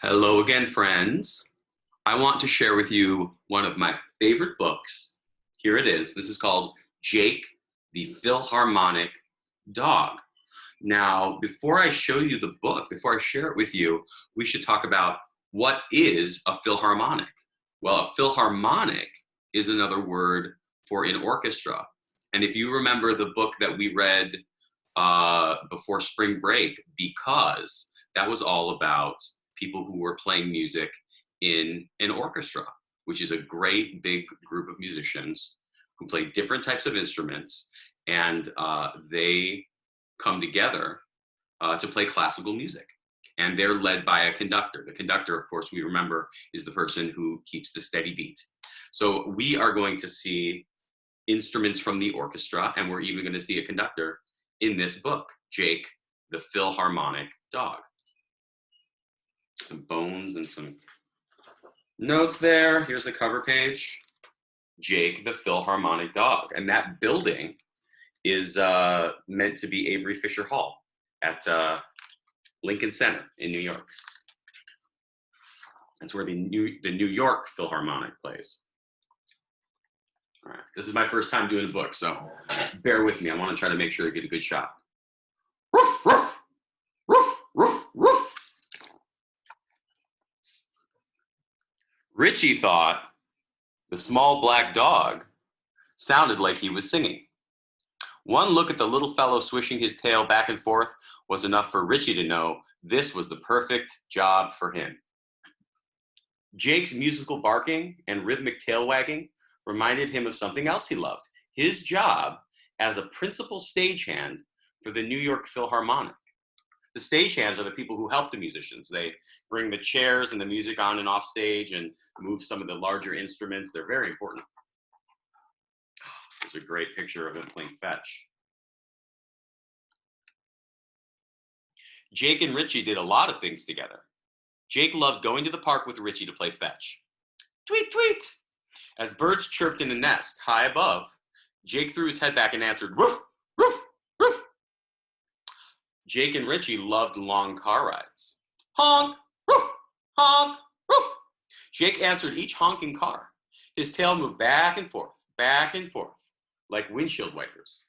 Hello again, friends. I want to share with you one of my favorite books. Here it is. This is called Jake, the Philharmonic Dog. Now, before I show you the book, before I share it with you, we should talk about what is a philharmonic. Well, a philharmonic is another word for an orchestra. And if you remember the book that we read before spring break, Because, that was all about people who were playing music in an orchestra, which is a great big group of musicians who play different types of instruments, and they come together to play classical music. And they're led by a conductor. The conductor, of course, we remember, is the person who keeps the steady beat. So we are going to see instruments from the orchestra, and we're even going to see a conductor in this book, Jake, the Philharmonic Dog. Some bones and some notes there. Here's the cover page. Jake, the Philharmonic Dog. And that building is meant to be Avery Fisher Hall at Lincoln Center in New York. That's where the New York Philharmonic plays. All right, this is my first time doing a book, so bear with me. I want to try to make sure I get a good shot. Roof, roof, roof, roof, roof. Richie thought the small black dog sounded like he was singing. One look at the little fellow swishing his tail back and forth was enough for Richie to know this was the perfect job for him. Jake's musical barking and rhythmic tail wagging reminded him of something else he loved, his job as a principal stagehand for the New York Philharmonic. The stagehands are the people who help the musicians. They bring the chairs and the music on and off stage and move some of the larger instruments. They're very important. There's a great picture of him playing fetch. Jake and Richie did a lot of things together. Jake loved going to the park with Richie to play fetch. Tweet, tweet! As birds chirped in a nest high above, Jake threw his head back and answered, woof, woof, woof. Jake and Richie loved long car rides. Honk, woof, honk, woof. Jake answered each honking car. His tail moved back and forth, like windshield wipers.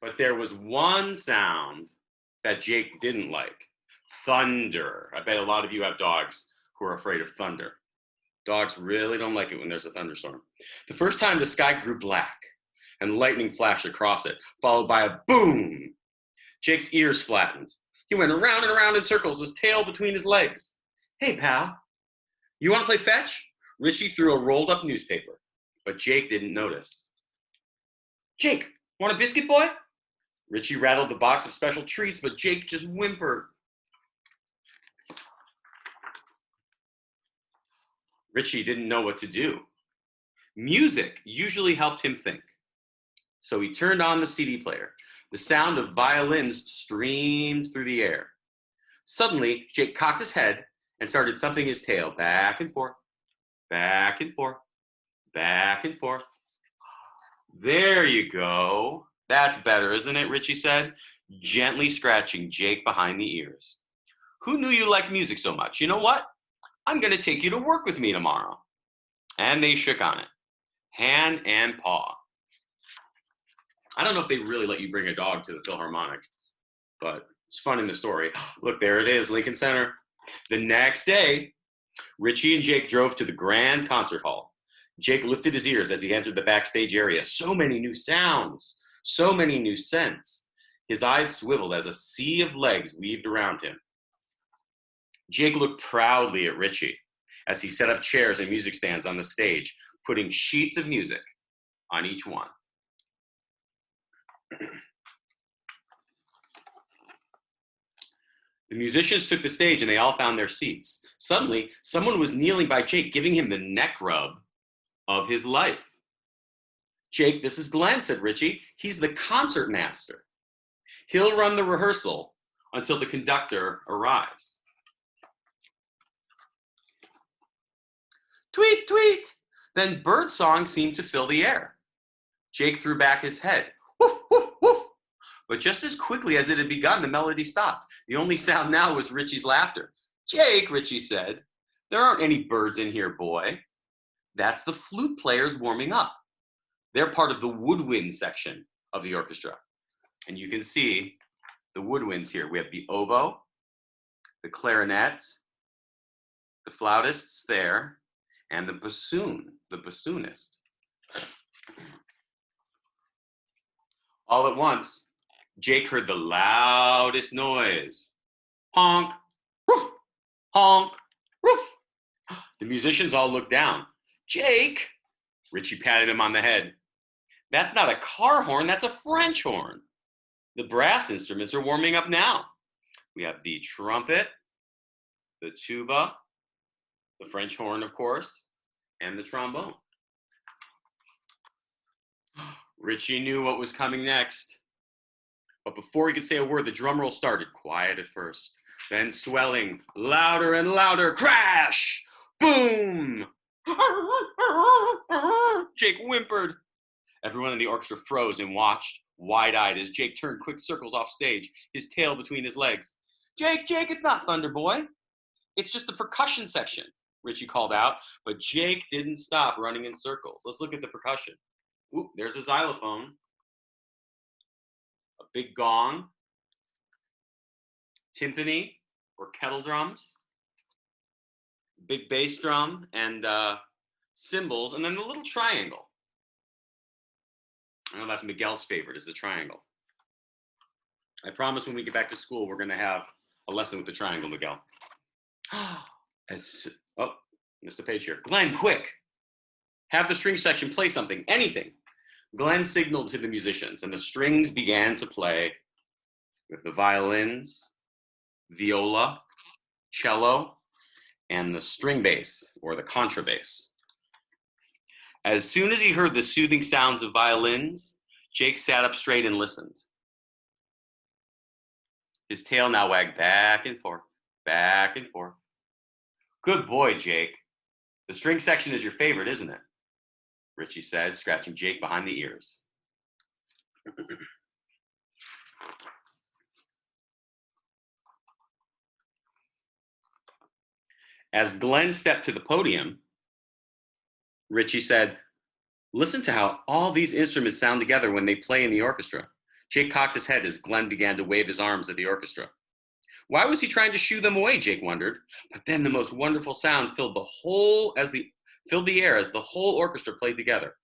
But there was one sound that Jake didn't like. Thunder. I bet a lot of you have dogs who are afraid of thunder. Dogs really don't like it when there's a thunderstorm. The first time the sky grew black and lightning flashed across it, followed by a boom. Jake's ears flattened. He went around and around in circles, his tail between his legs. Hey, pal, you want to play fetch? Richie threw a rolled up newspaper, but Jake didn't notice. Jake, want a biscuit, boy? Richie rattled the box of special treats, but Jake just whimpered. Richie didn't know what to do. Music usually helped him think. So he turned on the CD player. The sound of violins streamed through the air. Suddenly, Jake cocked his head and started thumping his tail back and forth, back and forth, back and forth. There you go. That's better, isn't it? Richie said, gently scratching Jake behind the ears. Who knew you liked music so much? You know what? I'm going to take you to work with me tomorrow. And they shook on it, hand and paw. I don't know if they really let you bring a dog to the Philharmonic, but it's fun in the story. Look, there it is, Lincoln Center. The next day, Richie and Jake drove to the grand concert hall. Jake lifted his ears as he entered the backstage area. So many new sounds, so many new scents. His eyes swiveled as a sea of legs weaved around him. Jake looked proudly at Richie as he set up chairs and music stands on the stage, putting sheets of music on each one. The musicians took the stage and they all found their seats. Suddenly, someone was kneeling by Jake, giving him the neck rub of his life. Jake, this is Glenn, said Richie. He's the concert master. He'll run the rehearsal until the conductor arrives. Tweet, tweet. Then bird song seemed to fill the air. Jake threw back his head. Woof, woof, woof. But just as quickly as it had begun, the melody stopped. The only sound now was Richie's laughter. Jake, Richie said, there aren't any birds in here, boy. That's the flute players warming up. They're part of the woodwind section of the orchestra. And you can see the woodwinds here. We have the oboe, the clarinet, the flautists there, and the bassoon, the bassoonist. All at once, Jake heard the loudest noise. Honk, roof, honk, roof. The musicians all looked down. Jake, Richie patted him on the head. That's not a car horn, that's a French horn. The brass instruments are warming up now. We have the trumpet, the tuba, the French horn, of course, and the trombone. Richie knew what was coming next. But before he could say a word, the drum roll started, quiet at first, then swelling, louder and louder, crash, boom. Jake whimpered. Everyone in the orchestra froze and watched, wide-eyed, as Jake turned quick circles off stage, his tail between his legs. Jake, it's not Thunder Boy. It's just the percussion section, Richie called out, but Jake didn't stop running in circles. Let's look at the percussion. Ooh, there's a xylophone, a big gong, timpani or kettle drums, big bass drum, and cymbals, and then the little triangle. I know that's Miguel's favorite, is the triangle. I promise when we get back to school, we're going to have a lesson with the triangle, Miguel. Oh, missed a page here. Glenn, quick. Have the string section play something, anything. Glenn signaled to the musicians, and the strings began to play with the violins, viola, cello, and the string bass, or the contrabass. As soon as he heard the soothing sounds of violins, Jake sat up straight and listened. His tail now wagged back and forth, back and forth. Good boy, Jake. The string section is your favorite, isn't it? Richie said, scratching Jake behind the ears. As Glenn stepped to the podium, Richie said, listen to how all these instruments sound together when they play in the orchestra. Jake cocked his head as Glenn began to wave his arms at the orchestra. Why was he trying to shoo them away, Jake wondered. But then the most wonderful sound filled the air as the whole orchestra played together.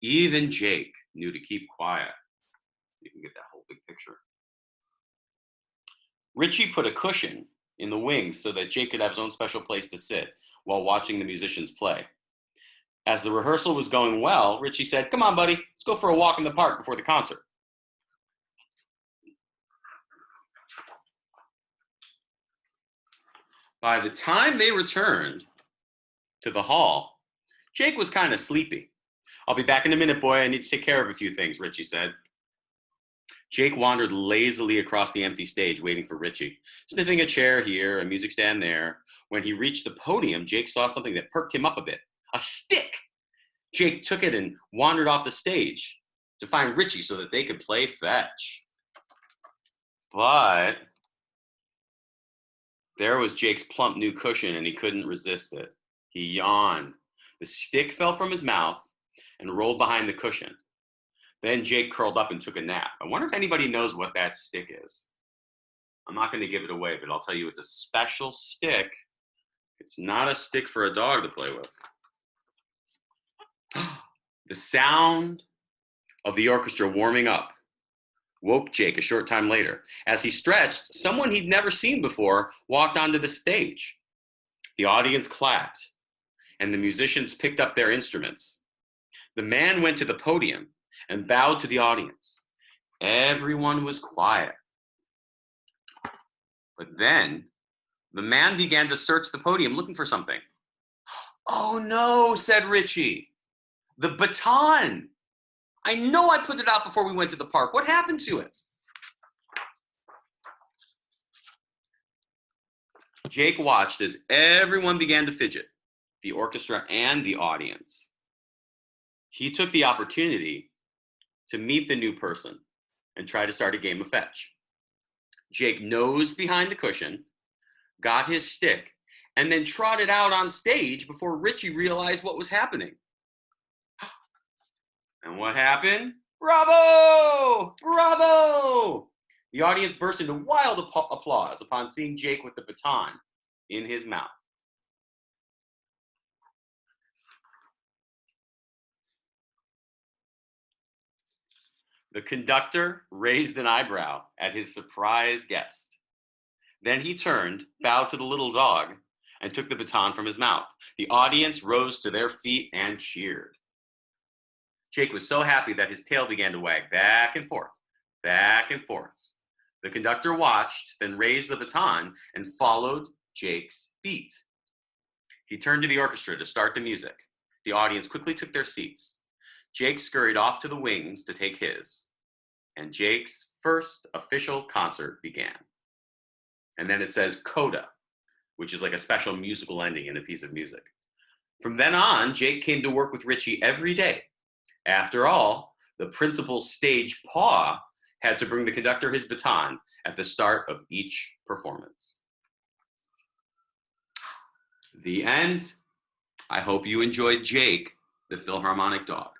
Even Jake knew to keep quiet. You can get that whole big picture. Richie put a cushion in the wings so that Jake could have his own special place to sit while watching the musicians play. As the rehearsal was going well, Richie said, come on, buddy, let's go for a walk in the park before the concert. By the time they returned to the hall, Jake was kind of sleepy. I'll be back in a minute, boy. I need to take care of a few things, Richie said. Jake wandered lazily across the empty stage, waiting for Richie, sniffing a chair here, a music stand there. When he reached the podium, Jake saw something that perked him up a bit. A stick! Jake took it and wandered off the stage to find Richie so that they could play fetch. But there was Jake's plump new cushion, and he couldn't resist it. He yawned. The stick fell from his mouth and rolled behind the cushion. Then Jake curled up and took a nap. I wonder if anybody knows what that stick is. I'm not going to give it away, but I'll tell you it's a special stick. It's not a stick for a dog to play with. The sound of the orchestra warming up woke Jake a short time later. As he stretched, someone he'd never seen before walked onto the stage. The audience clapped, and the musicians picked up their instruments. The man went to the podium and bowed to the audience. Everyone was quiet. But then the man began to search the podium looking for something. Oh no, said Richie. The baton. I know I put it out before we went to the park. What happened to it? Jake watched as everyone began to fidget, the orchestra and the audience. He took the opportunity to meet the new person and tried to start a game of fetch. Jake nosed behind the cushion, got his stick, and then trotted out on stage before Richie realized what was happening. And what happened? Bravo! Bravo! The audience burst into wild applause upon seeing Jake with the baton in his mouth. The conductor raised an eyebrow at his surprised guest. Then he turned, bowed to the little dog, and took the baton from his mouth. The audience rose to their feet and cheered. Jake was so happy that his tail began to wag back and forth, back and forth. The conductor watched, then raised the baton and followed Jake's beat. He turned to the orchestra to start the music. The audience quickly took their seats. Jake scurried off to the wings to take his, and Jake's first official concert began. And then it says coda, which is like a special musical ending in a piece of music. From then on, Jake came to work with Richie every day. After all, the principal's stage paw had to bring the conductor his baton at the start of each performance. The end. I hope you enjoyed Jake, the Philharmonic Dog.